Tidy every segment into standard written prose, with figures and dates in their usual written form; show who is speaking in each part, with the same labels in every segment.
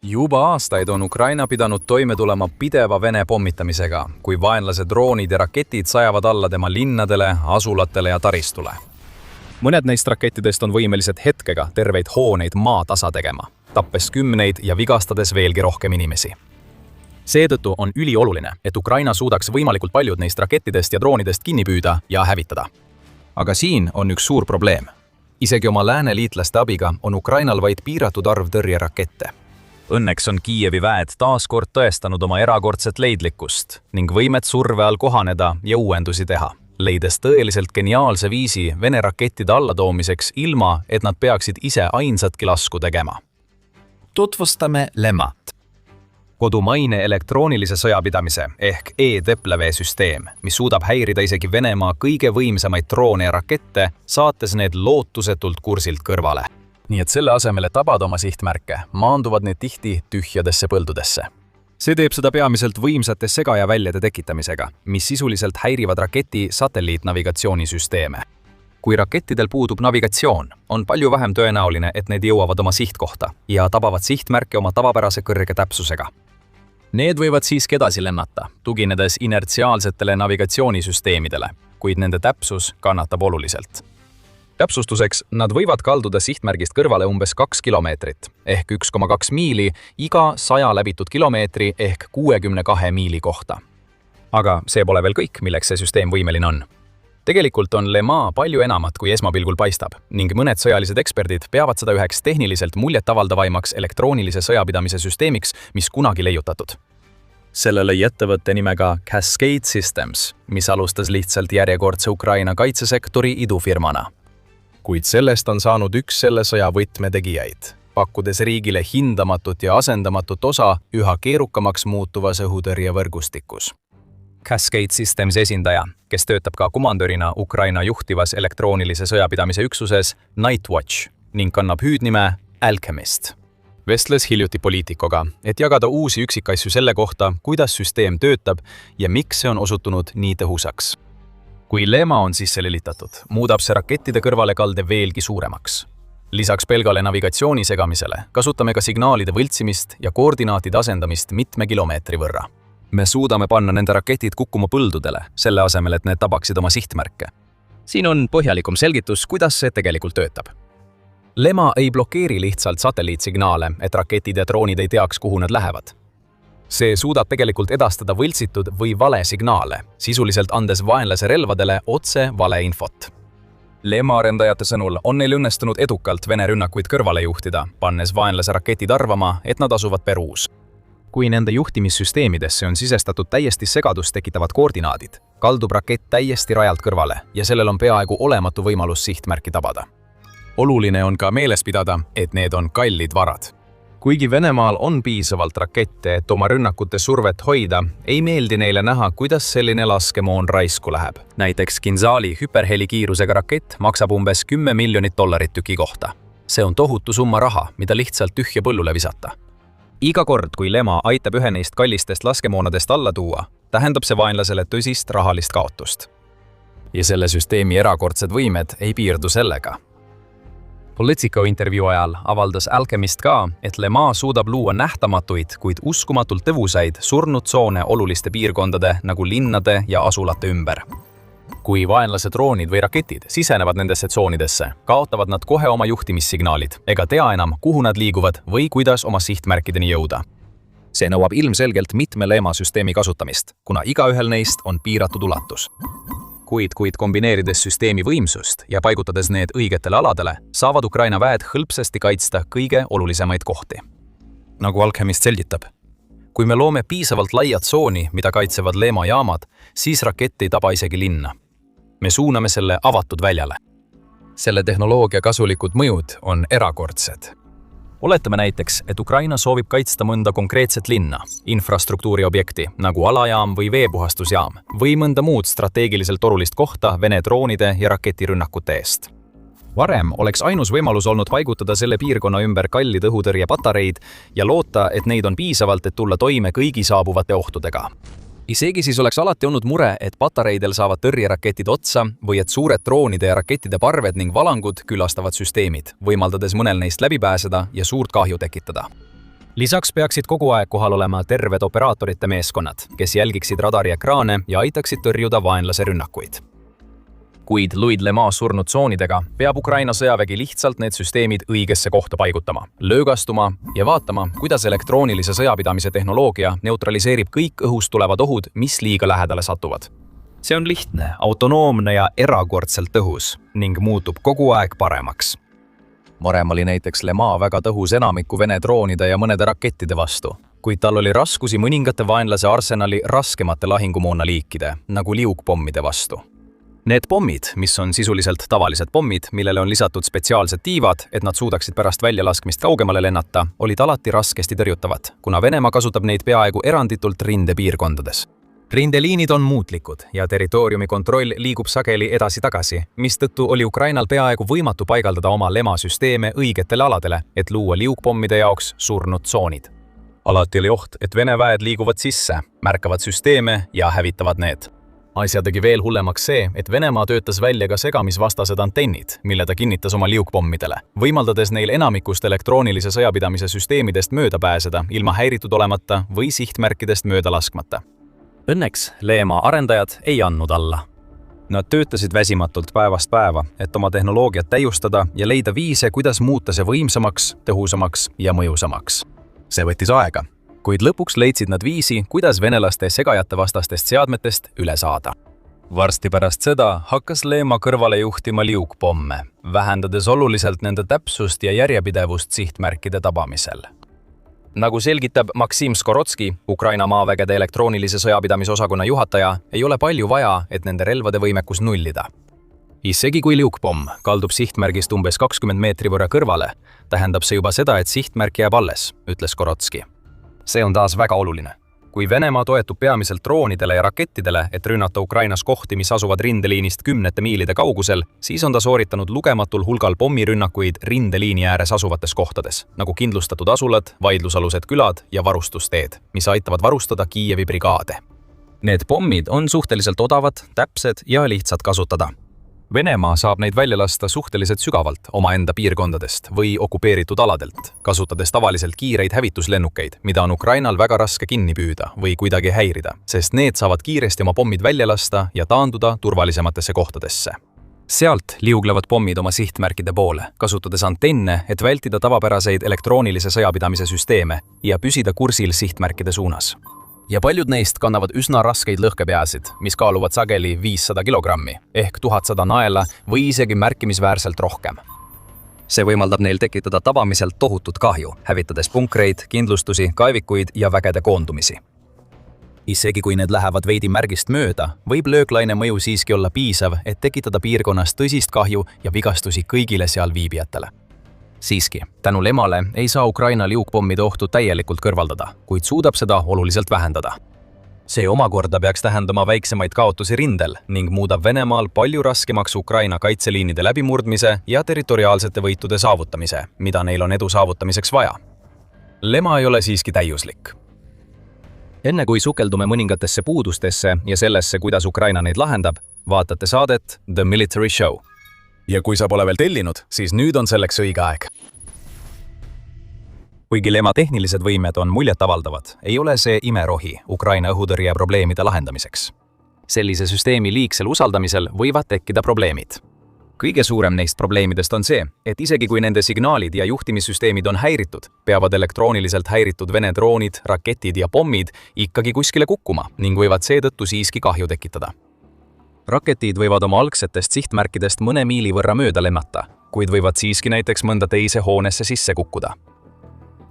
Speaker 1: Juba aastaid on Ukraina pidanud toime tulema pideva Vene pommitamisega, kui vaenlase droonid ja raketid sajavad alla tema linnadele, asulatele ja taristule. Mõned neist rakettidest on võimelised hetkega terveid hooneid maatasa tegema, tappes kümneid ja vigastades veelgi rohkem inimesi. Seetõttu on ülioluline, et Ukraina suudaks võimalikult paljud neist rakettidest ja droonidest kinni püüda ja hävitada. Aga siin on üks suur probleem. Isegi oma lääne liitlaste abiga on Ukrainal vaid piiratud arv tõrjerakette. Õnneks on Kiievi väed taas kord tõestanud oma erakordset leidlikkust ning võimet surve all kohaneda ja uuendusi teha, leides tõeliselt geniaalse viisi Vene rakettide allatoomiseks ilma, et nad peaksid ise ainsatki lasku tegema. Tutvustame Lemat. Kodumaine elektroonilise sõjapidamise ehk e-TPLV-süsteem, mis suudab häirida isegi Venemaa kõige võimsamaid droone ja rakette, saates need lootusetult kursilt kõrvale. Nii et selle asemel, et tabada oma sihtmärke, maanduvad need tihti tühjadesse põldudesse. See teeb seda peamiselt võimsate segajaväljade tekitamisega, mis sisuliselt häirivad raketi satelliitnavigatsioonisüsteeme. Kui rakettidel puudub navigatsioon, on palju vähem tõenäoline, et need jõuavad oma sihtkohta ja tabavad sihtmärke oma tavapärase kõrge täpsusega. Need võivad siiski edasi lennata, tuginedes inertsiaalsetele navigatsioonisüsteemidele, kuid nende täpsus kannatab oluliselt. Täpsustuseks, nad võivad kalduda sihtmärgist kõrvale umbes 2 kilomeetrit ehk 1,2 miili iga 100 läbitud kilomeetri ehk 62 miili kohta. Aga see pole veel kõik, milleks see süsteem võimeline on. Tegelikult on Lema palju enamat, kui esmapilgul paistab, ning mõned sõjalised eksperdid peavad seda üheks tehniliselt muljetavaldavaimaks elektroonilise sõjapidamise süsteemiks, mis kunagi leiutatud. Selle lõi ettevõtte nimega Cascade Systems, mis alustas lihtsalt järjekordse Ukraina kaitsesektori idufirmana. Kuid sellest on saanud üks selle sõja võtmetegijaid, pakkudes riigile hindamatut ja asendamatut osa üha keerukamaks muutuvas õhutõrjevõrgustikus. Cascade Systems esindaja, kes töötab ka komandörina Ukraina juhtivas elektroonilise sõjapidamise üksuses Nightwatch ning kannab hüüdnime Alchemist. Vestles hiljuti poliitikoga, et jagada uusi üksikasju selle kohta, kuidas süsteem töötab ja miks see on osutunud nii tõhusaks. Kui Lema on sisse lülitatud, muudab see rakettide kõrvalekalde veelgi suuremaks. Lisaks pelgale navigatsiooni segamisele kasutame ka signaalide võltsimist ja koordinaatide asendamist mitme kilomeetri võrra. Me suudame panna nende raketid kukkuma põldudele, selle asemel, et need tabaksid oma sihtmärke. Siin on põhjalikum selgitus, kuidas see tegelikult töötab. Lema ei blokeeri lihtsalt satelliitsignaale, et raketid ja droonid ei teaks, kuhu nad lähevad. See suudab tegelikult edastada võltsitud või vale signaale, sisuliselt andes vaenlase relvadele otse valeinfot. Lema arendajate sõnul on neil õnnestunud edukalt Vene rünnakuid kõrvale juhtida, pannes vaenlase raketid arvama, et nad asuvad Peruus. Kui nende juhtimissüsteemidesse on sisestatud täiesti segadust tekitavad koordinaadid, kaldub rakett täiesti rajalt kõrvale ja sellel on peaaegu olematu võimalus sihtmärki tabada. Oluline on ka meeles pidada, et need on kallid varad. Kuigi Venemaal on piisavalt rakette, et oma rünnakute survet hoida, ei meeldi neile näha, kuidas selline laskemoon raisku läheb. Näiteks Kinzhali hüperhelikiirusega rakett maksab umbes $10 miljonit tüki kohta. See on tohutu summa raha, mida lihtsalt tühja põllule visata. Iga kord, kui Lema aitab ühe neist kallistest laskemoonadest alla tuua, tähendab see vaenlasele tõsist rahalist kaotust. Ja selle süsteemi erakordsed võimed ei piirdu sellega. Politico intervjuu ajal avaldas Alchemist ka, et Lema suudab luua nähtamatuid, kuid uskumatult tõvusaid surnud tsoone oluliste piirkondade nagu linnade ja asulate ümber. Kui vaenlase droonid või raketid sisenevad nendesse tsoonidesse, kaotavad nad kohe oma juhtimissignaalid ega tea enam, kuhu nad liiguvad või kuidas oma sihtmärkideni jõuda. See nõuab ilmselgelt mitme Lema süsteemi kasutamist, kuna igaühel neist on piiratud ulatus. Kuid kombineerides süsteemi võimsust ja paigutades need õigetele aladele, saavad Ukraina väed hõlpsasti kaitsta kõige olulisemaid kohti. Nagu Alchemist selgitab, kui me loome piisavalt laia tsooni, mida kaitsevad Lema jaamad, siis rakett ei taba isegi linna. Me suuname selle avatud väljale. Selle tehnoloogia kasulikud mõjud on erakordsed. Oletame näiteks, et Ukraina soovib kaitsta mõnda konkreetset linna, infrastruktuuri objekti, nagu alajaam või veepuhastusjaam, või mõnda muud strateegiliselt olulist kohta Vene droonide ja raketirünnakute eest. Varem oleks ainus võimalus olnud paigutada selle piirkonna ümber kallid õhutõrjepatareid ja loota, et neid on piisavalt, et tulla toime kõigi saabuvate ohtudega. Isegi siis oleks alati olnud mure, et patareidel saavad tõrjeraketid otsa või et suured droonide ja rakettide parved ning valangud külastavad süsteemid, võimaldades mõnel neist läbi pääseda ja suurt kahju tekitada. Lisaks peaksid kogu aeg kohal olema terved operaatorite meeskonnad, kes jälgiksid radariekraane ja aitaksid tõrjuda vaenlase rünnakuid. Kuid Louis Le Mans surnud tsoonidega peab Ukraina sõjavägi lihtsalt need süsteemid õigesse kohta paigutama, löögastuma ja vaatama, kuidas elektroonilise sõjapidamise tehnoloogia neutraliseerib kõik õhust tulevad ohud, mis liiga lähedale satuvad. See on lihtne, autonoomne ja erakordselt tõhus ning muutub kogu aeg paremaks. Varem oli näiteks Le Mans väga tõhus enamiku Vene droonide ja mõnede rakettide vastu, kuid tal oli raskusi mõningate vaenlase arsenali raskemate lahingumoona liikide, nagu liugpommide vastu. Need pommid, mis on sisuliselt tavalised pommid, millele on lisatud spetsiaalsed tiivad, et nad suudaksid pärast väljalaskmist kaugemale lennata, olid alati raskesti tõrjutavad, kuna Venemaa kasutab neid peaaegu eranditult rindepiirkondades. Rindeliinid on muutlikud ja territooriumi kontroll liigub sageli edasi-tagasi, mistõttu oli Ukrainal peaaegu võimatu paigaldada oma Le Mans süsteeme õigetele aladele, et luua liugpommide jaoks surnud tsoonid. Alati oli oht, et Vene väed liiguvad sisse, märkavad süsteeme ja hävitavad need. Asja tegi veel hullemaks see, et Venemaa töötas välja ka segamisvastased antennid, mille ta kinnitas oma liugpommidele, võimaldades neil enamikust elektroonilise sõjapidamise süsteemidest mööda pääseda ilma häiritud olemata või sihtmärkidest mööda laskmata. Õnneks Le Mans arendajad ei andnud alla. Nad töötasid väsimatult päevast päeva, et oma tehnoloogiat täiustada ja leida viise, kuidas muuta see võimsamaks, tõhusamaks ja mõjusamaks. See võttis aega, kuid lõpuks leidsid nad viisi, kuidas venelaste segajate vastastest seadmetest üle saada. Varsti pärast seda hakkas Le Mans kõrvale juhtima liugpomme, vähendades oluliselt nende täpsust ja järjepidevust sihtmärkide tabamisel. Nagu selgitab Maksim Skorodski, Ukraina maavägede elektroonilise sõjapidamise osakonna juhataja, ei ole palju vaja, et nende relvade võimekus nullida. Isegi kui liugpomm kaldub sihtmärgist umbes 20 meetri võrra kõrvale, tähendab see juba seda, et sihtmärk jääb alles, ütles Skorodski. See on taas väga oluline. Kui Venemaa toetub peamiselt droonidele ja rakettidele, et rünnata Ukrainas kohti, mis asuvad rindeliinist 10 miilide kaugusel, siis on ta sooritanud lugematul hulgal pommirünnakuid rindeliini ääres asuvates kohtades, nagu kindlustatud asulad, vaidlusalused külad ja varustusteed, mis aitavad varustada Kiievi brigaade. Need pommid on suhteliselt odavad, täpsed ja lihtsad kasutada. Venemaa saab neid välja lasta suhteliselt sügavalt omaenda piirkondadest või okupeeritud aladelt, kasutades tavaliselt kiireid hävituslennukeid, mida on Ukrainal väga raske kinni püüda või kuidagi häirida, sest need saavad kiiresti oma pommid välja lasta ja taanduda turvalisematesse kohtadesse. Sealt liuglevad pommid oma sihtmärkide poole, kasutades antenne, et vältida tavapäraseid elektroonilise sõjapidamise süsteeme ja püsida kursil sihtmärkide suunas. Ja paljud neist kannavad üsna raskeid lõhkepeasid, mis kaaluvad sageli 500 kilogrammi, ehk 1100 naela või isegi märkimisväärselt rohkem. See võimaldab neil tekitada tabamiselt tohutut kahju, hävitades punkreid, kindlustusi, kaevikuid ja vägede koondumisi. Isegi kui need lähevad veidi märgist mööda, võib lööklaine mõju siiski olla piisav, et tekitada piirkonnas tõsist kahju ja vigastusi kõigile seal viibijatele. Siiski, tänu Le Mans'le ei saa Ukraina liugpommide ohtu täielikult kõrvaldada, kuid suudab seda oluliselt vähendada. See omakorda peaks tähendama väiksemaid kaotusi rindel ning muudab Venemaal palju raskemaks Ukraina kaitseliinide läbimurdmise ja territoriaalsete võitude saavutamise, mida neil on edu saavutamiseks vaja. Le Mans ei ole siiski täiuslik. Enne kui sukeldume mõningatesse puudustesse ja sellesse, kuidas Ukraina neid lahendab, vaatate saadet The Military Show. Ja kui sa pole veel tellinud, siis nüüd on selleks õige aeg. Kuigi Le Mans tehnilised võimed on muljetavaldavad, ei ole see imerohi Ukraina õhutõrje probleemide lahendamiseks. Sellise süsteemi liigsel usaldamisel võivad tekkida probleemid. Kõige suurem neist probleemidest on see, et isegi kui nende signaalid ja juhtimissüsteemid on häiritud, peavad elektrooniliselt häiritud Vene droonid, raketid ja pommid ikkagi kuskile kukkuma ning võivad seetõttu siiski kahju tekitada. Raketid võivad oma algsetest sihtmärkidest mõne miili võrra mööda lennata, kuid võivad siiski näiteks mõnda teise hoonesse sisse kukkuda.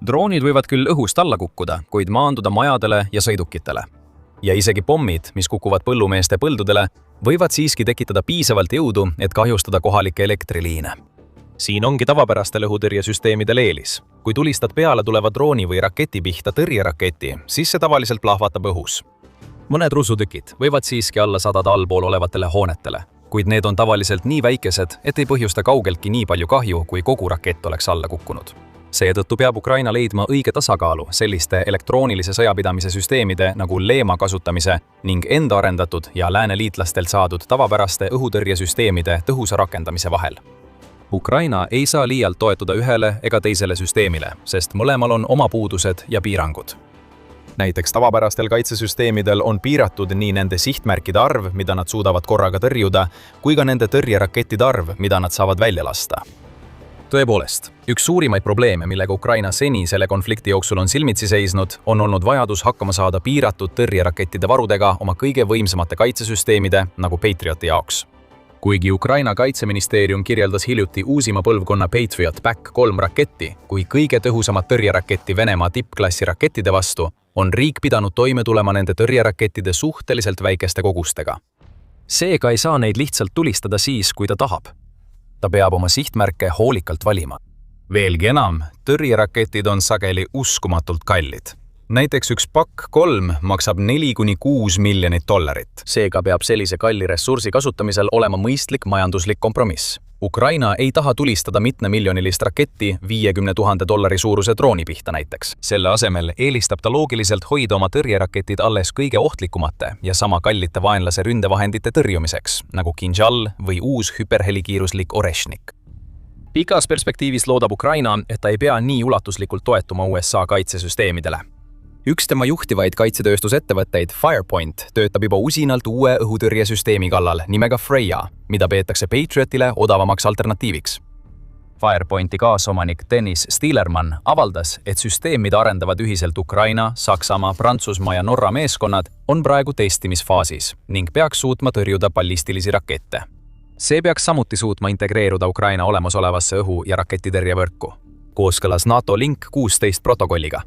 Speaker 1: Droonid võivad küll õhust alla kukkuda, kuid maanduda majadele ja sõidukitele. Ja isegi pommid, mis kukuvad põllumeeste põldudele, võivad siiski tekitada piisavalt jõudu, et kahjustada kohalikke elektriliine. Siin ongi tavapärastel õhutõrjesüsteemidel eelis. Kui tulistad peale tuleva drooni või raketi pihta tõrjeraketi, siis see tavaliselt plahvatab õhus. Mõned russutükid võivad siiski alla sadada allpool olevatele hoonetele, kuid need on tavaliselt nii väikesed, et ei põhjusta kaugeltki nii palju kahju, kui kogu rakett oleks alla kukkunud. Seetõttu peab Ukraina leidma õige tasakaalu selliste elektroonilise sõjapidamise süsteemide nagu Le Mans kasutamise ning enda arendatud ja lääne liitlastelt saadud tavapäraste õhutõrjesüsteemide tõhusa rakendamise vahel. Ukraina ei saa liialt toetuda ühele ega teisele süsteemile, sest mõlemal on oma puudused ja piirangud. Näiteks tavapärastel kaitsesüsteemidel on piiratud nii nende sihtmärkide arv, mida nad suudavad korraga tõrjuda, kui ka nende tõrjerakettide arv, mida nad saavad välja lasta. Tõepoolest, üks suurimaid probleeme, millega Ukraina seni selle konflikti jooksul on silmitsi seisnud, on olnud vajadus hakkama saada piiratud tõrjerakettide varudega oma kõige võimsamate kaitsesüsteemide nagu Patrioti jaoks. Kuigi Ukraina kaitseministeerium kirjeldas hiljuti uusima põlvkonna Patriot PAC-3 raketti kui kõige tõhusamat tõrjeraketti Venemaa tippklassi rakettide vastu, on riik pidanud toime tulema nende tõrjerakettide suhteliselt väikeste kogustega. Seega ei saa neid lihtsalt tulistada siis, kui ta tahab. Ta peab oma sihtmärke hoolikalt valima. Veelgi enam, tõrjeraketid on sageli uskumatult kallid. Näiteks üks PAC-3 maksab $4–6 miljonit. Seega peab sellise kalli ressursi kasutamisel olema mõistlik majanduslik kompromiss. Ukraina ei taha tulistada mitmemiljonilist raketti $50 000 suuruse drooni pihta näiteks. Selle asemel eelistab ta loogiliselt hoida oma tõrjeraketid alles kõige ohtlikumate ja sama kallite vaenlase ründevahendite tõrjumiseks, nagu Kinjal või uus hüperhelikiiruslik Oreshnik. Pikas perspektiivis loodab Ukraina, et ta ei pea nii ulatuslikult toetuma USA kaitsesüsteemidele. Üks tema juhtivaid kaitsetööstusettevõtteid, Firepoint, töötab juba usinalt uue õhutõrjesüsteemi kallal nimega Freya, mida peetakse Patriotile odavamaks alternatiiviks. Firepointi kaasomanik Dennis Stielermann avaldas, et süsteem, mida arendavad ühiselt Ukraina, Saksamaa, Prantsusmaa ja Norra meeskonnad, on praegu testimisfaasis ning peaks suutma tõrjuda ballistilisi rakette. See peaks samuti suutma integreeruda Ukraina olemasolevasse õhu- ja raketitõrjevõrku, kooskõlas NATO Link 16 protokolliga.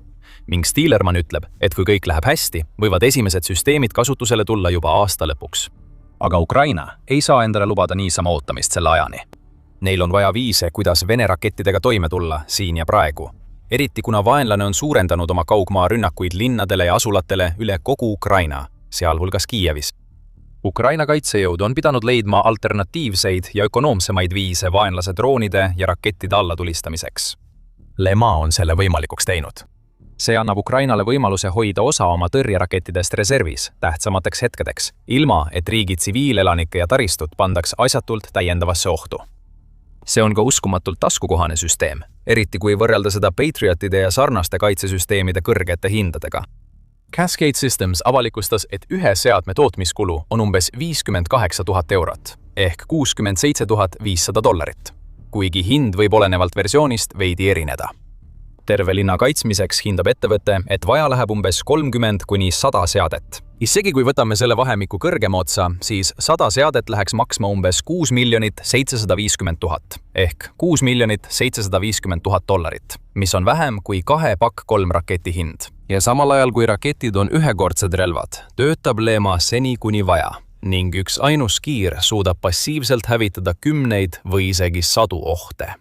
Speaker 1: Ning Stielermann ütleb, et kui kõik läheb hästi, võivad esimesed süsteemid kasutusele tulla juba aasta lõpuks. Aga Ukraina ei saa endale lubada niisama ootamist selle ajani. Neil on vaja viise, kuidas Vene rakettidega toime tulla siin ja praegu. Eriti kuna vaenlane on suurendanud oma kaugmaa rünnakuid linnadele ja asulatele üle kogu Ukraina, sealhulgas Kiievis. Ukraina kaitsejõud on pidanud leidma alternatiivseid ja ökonoomsemaid viise vaenlase droonide ja rakettide allatulistamiseks. Lema on selle võimalikuks teinud. See annab Ukrainale võimaluse hoida osa oma tõrjerakettidest reservis tähtsamateks hetkedeks, ilma et riigi tsiviilelanike ja taristut pandaks asjatult täiendavasse ohtu. See on ka uskumatult taskukohane süsteem, eriti kui võrrelda seda Patriotide ja sarnaste kaitsesüsteemide kõrgete hindadega. Cascade Systems avalikustas, et ühe seadme tootmiskulu on umbes €58 000 ehk $67 500, kuigi hind võib olenevalt versioonist veidi erineda. Terve linna kaitsmiseks hindab ettevõte, et vaja läheb umbes 30–100 seadet. Isegi kui võtame selle vahemiku kõrgema otsa, siis 100 seadet läheks maksma umbes $6 750 000 ehk $6 750 000, mis on vähem kui 2 PAC-3 raketi hind. Ja samal ajal, kui raketid on ühekordsed relvad, töötab Lema seni kuni vaja ning üks ainus kiir suudab passiivselt hävitada kümneid või isegi sadu ohte.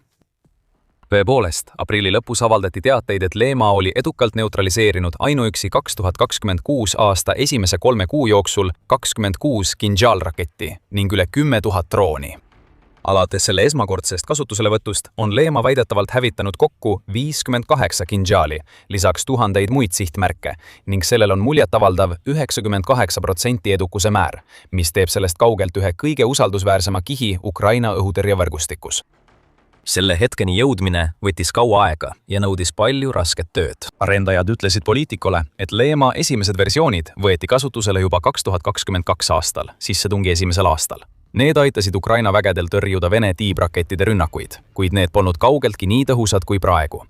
Speaker 1: Tõepoolest, aprilli lõpus avaldati teateid, et Lema oli edukalt neutraliseerinud ainuüksi 2026 aasta esimese 3 kuu jooksul 26 Kinjal-raketti ning üle 10 000 drooni. Alates selle esmakordsest kasutuselevõtust on Lema väidetavalt hävitanud kokku 58 Kinjali, lisaks tuhandeid muid sihtmärke ning sellel on muljetavaldav 98% edukuse määr, mis teeb sellest kaugelt ühe kõige usaldusväärsema kihi Ukraina õhutõrjevõrgustikus. Selle hetkeni jõudmine võttis kaua aega ja nõudis palju rasket tööd. Arendajad ütlesid Poliitikole, et Lema esimesed versioonid võeti kasutusele juba 2022 aastal, sissetungi esimesel aastal. Need aitasid Ukraina vägedel tõrjuda Vene tiibrakettide rünnakuid, kuid need polnud kaugeltki nii tõhusad kui praegu.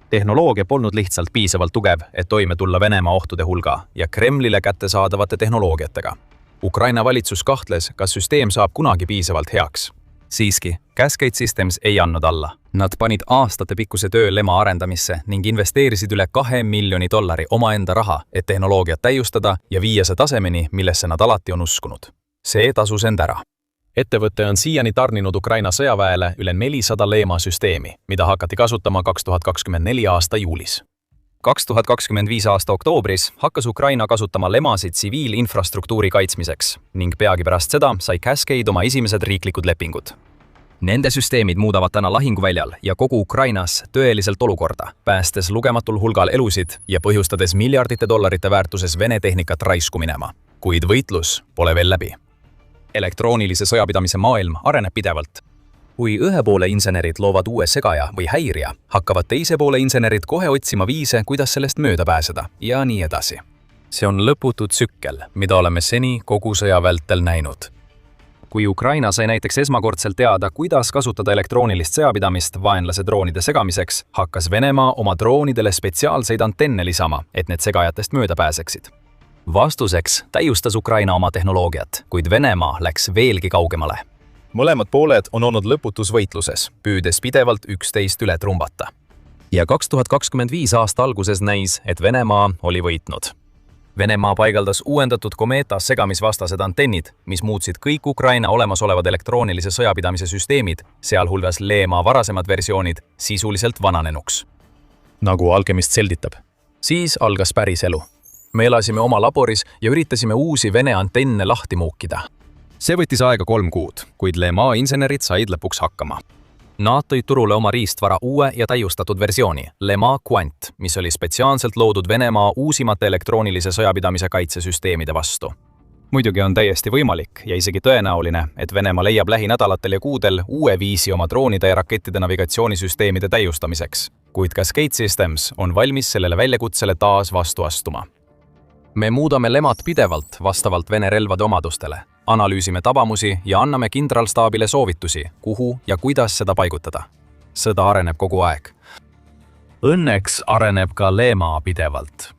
Speaker 1: Tehnoloogia polnud lihtsalt piisavalt tugev, et toime tulla Venemaa ohtude hulga ja Kremlile kättesaadavate tehnoloogiatega. Ukraina valitsus kahtles, kas süsteem saab kunagi piisavalt heaks. Siiski, Cascade Systems ei andnud alla. Nad panid aastatepikkuse töö Lema arendamisse ning investeerisid üle $2 miljoni omaenda raha, et tehnoloogiat täiustada ja viia see tasemeni, millesse nad alati on uskunud. See tasus end ära. Ettevõte on siiani tarninud Ukraina sõjaväele üle 400 Lema süsteemi, mida hakati kasutama 2024 aasta juulis. 2025 aasta oktoobris hakkas Ukraina kasutama Lemasid tsiviilinfrastruktuuri kaitsmiseks ning peagi pärast seda sai Cascade oma esimesed riiklikud lepingud. Nende süsteemid muudavad täna lahinguväljal ja kogu Ukrainas tõeliselt olukorda, päästes lugematul hulgal elusid ja põhjustades miljardite dollarite väärtuses Vene tehnikat raisku minema. Kuid võitlus pole veel läbi. Elektroonilise sõjapidamise maailm areneb pidevalt. Kui ühe poole insenerid loovad uue segaja või häirija, hakkavad teise poole insenerid kohe otsima viise, kuidas sellest mööda pääseda ja nii edasi. See on lõputu tsükkel, mida oleme seni kogu sõja vältel näinud. Kui Ukraina sai näiteks esmakordselt teada, kuidas kasutada elektroonilist sõjapidamist vaenlase droonide segamiseks, hakkas Venemaa oma droonidele spetsiaalseid antenne lisama, et need segajatest mööda pääseksid. Vastuseks täiustas Ukraina oma tehnoloogiat, kuid Venemaa läks veelgi kaugemale. Mõlemad pooled on olnud lõputus võitluses, püüdes pidevalt üksteist üle trumbata. Ja 2025 aasta alguses näis, et Venemaa oli võitnud. Venemaa paigaldas uuendatud Kometa segamisvastased antennid, mis muutsid kõik Ukraina olemasolevad elektroonilise sõjapidamise süsteemid, sealhulgas Leemaa varasemad versioonid, sisuliselt vananenuks. Nagu alkemist selgitab. Siis algas päris elu. Me elasime oma laboris ja üritasime uusi Vene antenne lahti muukida. See võttis aega 3 kuud, kuid Leemaa insenerid said lõpuks hakkama. Nad tõid turule oma riistvara uue ja täiustatud versiooni, Leemaa Quant, mis oli spetsiaalselt loodud Venemaa uusimate elektroonilise sõjapidamise kaitsesüsteemide vastu. Muidugi on täiesti võimalik ja isegi tõenäoline, et Venemaa leiab lähinädalatel ja kuudel uue viisi oma droonide ja rakettide navigatsioonisüsteemide täiustamiseks, kuid ka Skate Systems on valmis sellele väljakutsele taas vastu astuma. Me muudame Lemat pidevalt vastavalt Vene relvade omadustele, analüüsime tabamusi ja anname kindralstaabile soovitusi, kuhu ja kuidas seda paigutada. Sõda areneb kogu aeg. Õnneks areneb ka Leemaa pidevalt.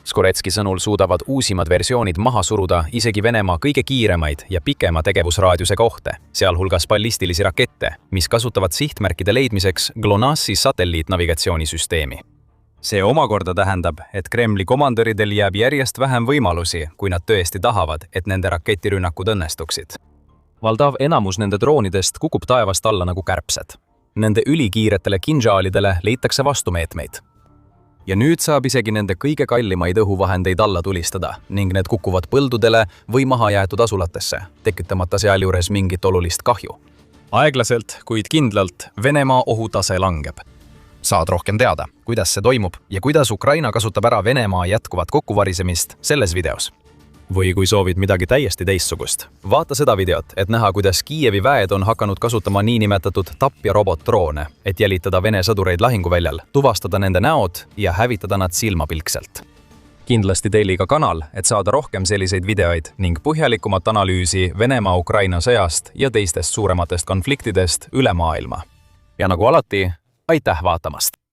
Speaker 1: Skoretski sõnul suudavad uusimad versioonid maha suruda isegi Venemaa kõige kiiremaid ja pikema tegevusraadiuse kohte, sealhulgas ballistilisi rakette, mis kasutavad sihtmärkide leidmiseks GLONASS-i satelliitnavigatsioonisüsteemi. See omakorda tähendab, et Kremli komandöridel jääb järjest vähem võimalusi, kui nad tõesti tahavad, et nende raketirünnakud õnnestuksid. Valdav enamus nende droonidest kukub taevast alla nagu kärbsed. Nende ülikiiretele kinžaalidele leitakse vastumeetmeid. Ja nüüd saab isegi nende kõige kallimaid õhuvahendeid alla tulistada ning need kukuvad põldudele või mahajäetud asulatesse, tekitamata sealjuures mingit olulist kahju. Aeglaselt, kuid kindlalt Venemaa ohutase langeb. Saad rohkem teada, kuidas see toimub ja kuidas Ukraina kasutab ära Venemaa jätkuvat kokkuvarisemist selles videos. Või kui soovid midagi täiesti teistsugust, vaata seda videot, et näha, kuidas Kiievi väed on hakanud kasutama niinimetatud tapja robotdroone, et jälitada Vene sõdureid lahinguväljal, tuvastada nende näod ja hävitada nad silmapilkselt. Kindlasti Dailiga kanal, et saada rohkem selliseid videoid ning põhjalikumat analüüsi Venemaa-Ukraina sõjast ja teistest suurematest konfliktidest üle maailma. Ja nagu alati, aitäh vaatamast!